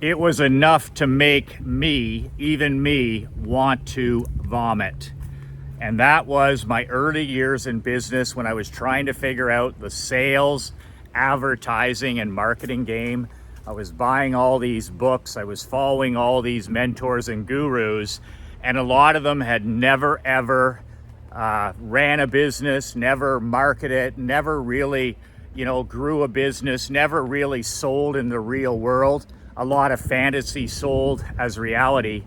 It was enough to make me, even me, want to vomit. And that was my early years in business when I was trying to figure out the sales, advertising, and marketing game. I was buying all these books, I was following all these mentors and gurus, and a lot of them had never ever ran a business, never marketed, never really, grew a business, never really sold in the real world. A lot of fantasy sold as reality.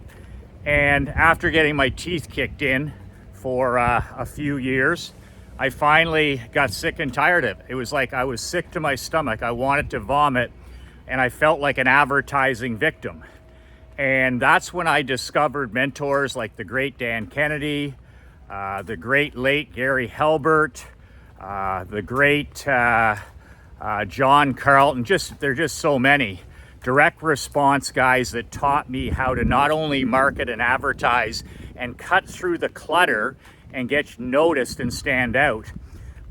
And after getting my teeth kicked in for a few years, I finally got sick and tired of it. It was like I was sick to my stomach. I wanted to vomit, and I felt like an advertising victim. And that's when I discovered mentors like the great Dan Kennedy, the great late Gary Halbert, the great John Carlton. There are just so many direct response guys that taught me how to not only market and advertise and cut through the clutter and get noticed and stand out,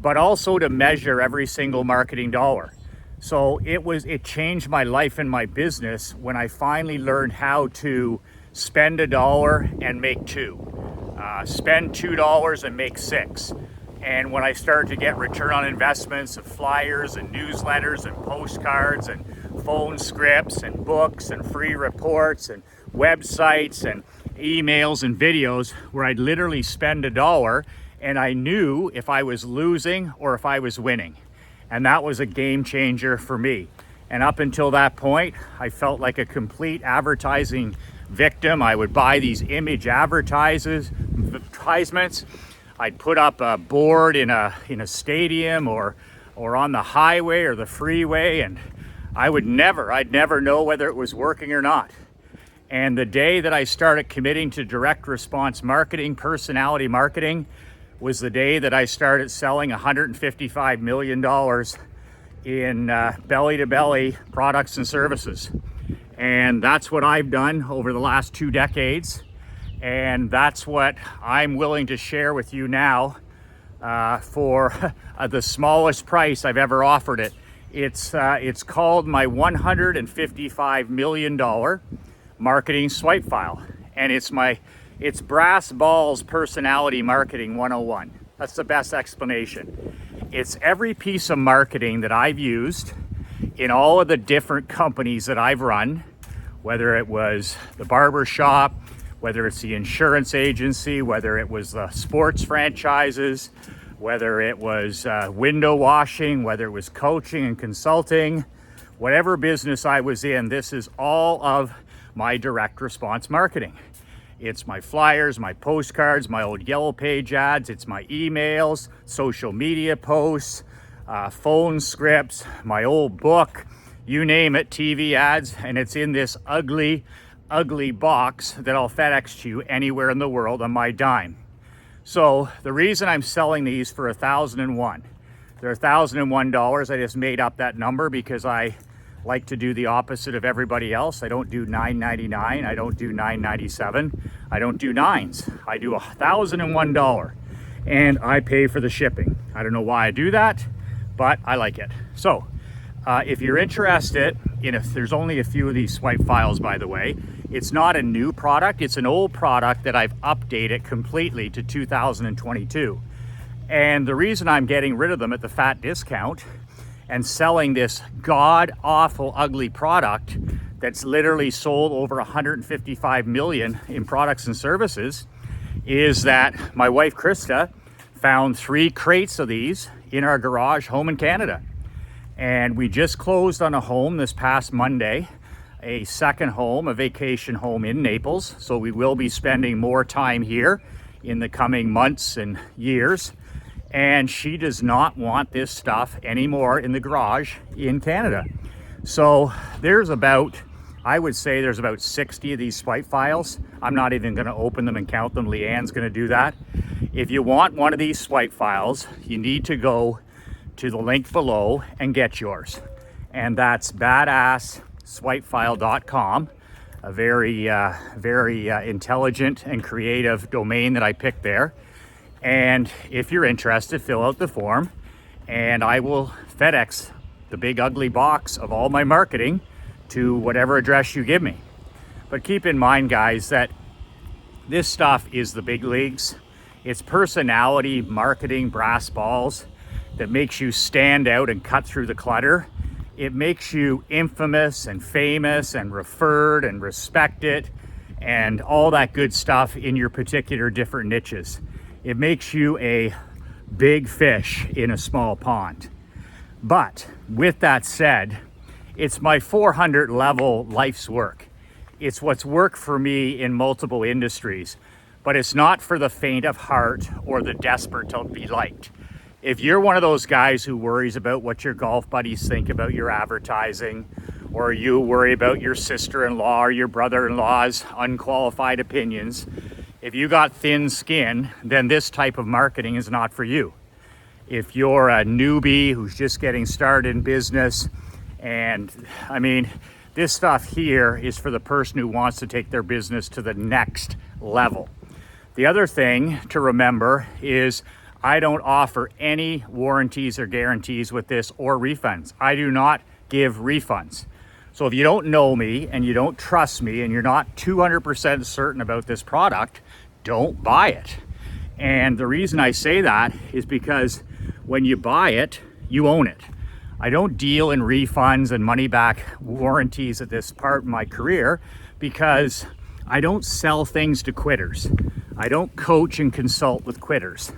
but also to measure every single marketing dollar. So it changed my life and my business when I finally learned how to spend $1 and make $2, spend $2 and make $6. And when I started to get return on investments of flyers and newsletters and postcards and phone scripts and books and free reports and websites and emails and videos where I'd literally spend $1 and I knew if I was losing or if I was winning. And that was a game changer for me. And up until that point, I felt like a complete advertising victim. I would buy these image advertisements. I'd put up a board in a stadium or on the highway or the freeway, and I'd never know whether it was working or not. And the day that I started committing to direct response marketing, personality marketing, was the day that I started selling $155 million in belly-to-belly products and services. And that's what I've done over the last 2 decades. And that's what I'm willing to share with you now for the smallest price I've ever offered it. It's called my $155 million marketing swipe file. And it's Brass Balls Personality Marketing 101. That's the best explanation. It's every piece of marketing that I've used in all of the different companies that I've run, whether it was the barber shop, whether it's the insurance agency, whether it was the sports franchises, whether it was window washing, whether it was coaching and consulting, whatever business I was in, this is all of my direct response marketing. It's my flyers, my postcards, my old Yellow Page ads, it's my emails, social media posts, phone scripts, my old book, you name it, TV ads, and it's in this ugly box that I'll FedEx to you anywhere in the world on my dime. So the reason I'm selling these for $1,001, they're $1,001. I just made up that number because I like to do the opposite of everybody else. I don't do $9.99. I don't do $9.97. I don't do nines. I do $1,001, and I pay for the shipping. I don't know why I do that, but I like it. So if you're interested there's only a few of these swipe files, by the way. It's not a new product. It's an old product that I've updated completely to 2022. And the reason I'm getting rid of them at the fat discount and selling this god-awful, ugly product that's literally sold over 155 million in products and services is that my wife, Krista, found 3 crates of these in our garage home in Canada. And we just closed on a home this past Monday, a second home, a vacation home in Naples. So we will be spending more time here in the coming months and years. And she does not want this stuff anymore in the garage in Canada. So I would say there's about 60 of these swipe files. I'm not even gonna open them and count them. Leanne's gonna do that. If you want one of these swipe files, you need to go to the link below and get yours. And that's badassswipefile.com, a very intelligent and creative domain that I picked there. And if you're interested, fill out the form and I will FedEx the big ugly box of all my marketing to whatever address you give me. But keep in mind, guys, that this stuff is the big leagues. It's personality marketing brass balls that makes you stand out and cut through the clutter. It makes you infamous and famous and referred and respected and all that good stuff in your particular different niches. It makes you a big fish in a small pond. But with that said, it's my 400 level life's work. It's what's worked for me in multiple industries, but it's not for the faint of heart or the desperate to be liked. If you're one of those guys who worries about what your golf buddies think about your advertising, or you worry about your sister-in-law or your brother-in-law's unqualified opinions, if you got thin skin, then this type of marketing is not for you. If you're a newbie who's just getting started in business, and I mean, this stuff here is for the person who wants to take their business to the next level. The other thing to remember is I don't offer any warranties or guarantees with this or refunds. I do not give refunds. So if you don't know me and you don't trust me and you're not 200% certain about this product, don't buy it. And the reason I say that is because when you buy it, you own it. I don't deal in refunds and money back warranties at this part of my career because I don't sell things to quitters. I don't coach and consult with quitters.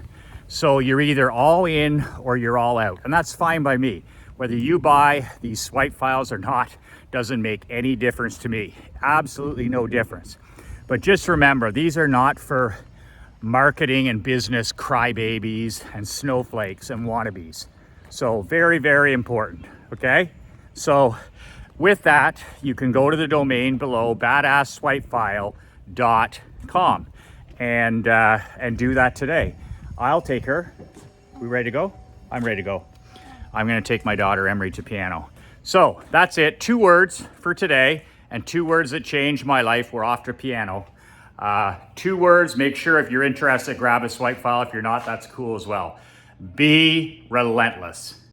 So you're either all in or you're all out. And that's fine by me. Whether you buy these swipe files or not doesn't make any difference to me. Absolutely no difference. But just remember, these are not for marketing and business crybabies and snowflakes and wannabes. So very, very important, okay? So with that, you can go to the domain below, badassswipefile.com, and do that today. I'll take her. We ready to go? I'm ready to go. I'm gonna take my daughter Emery to piano. So that's it, 2 words for today, and 2 words that changed my life. We're off to piano. 2 words, make sure if you're interested, grab a swipe file. If you're not, that's cool as well. Be relentless.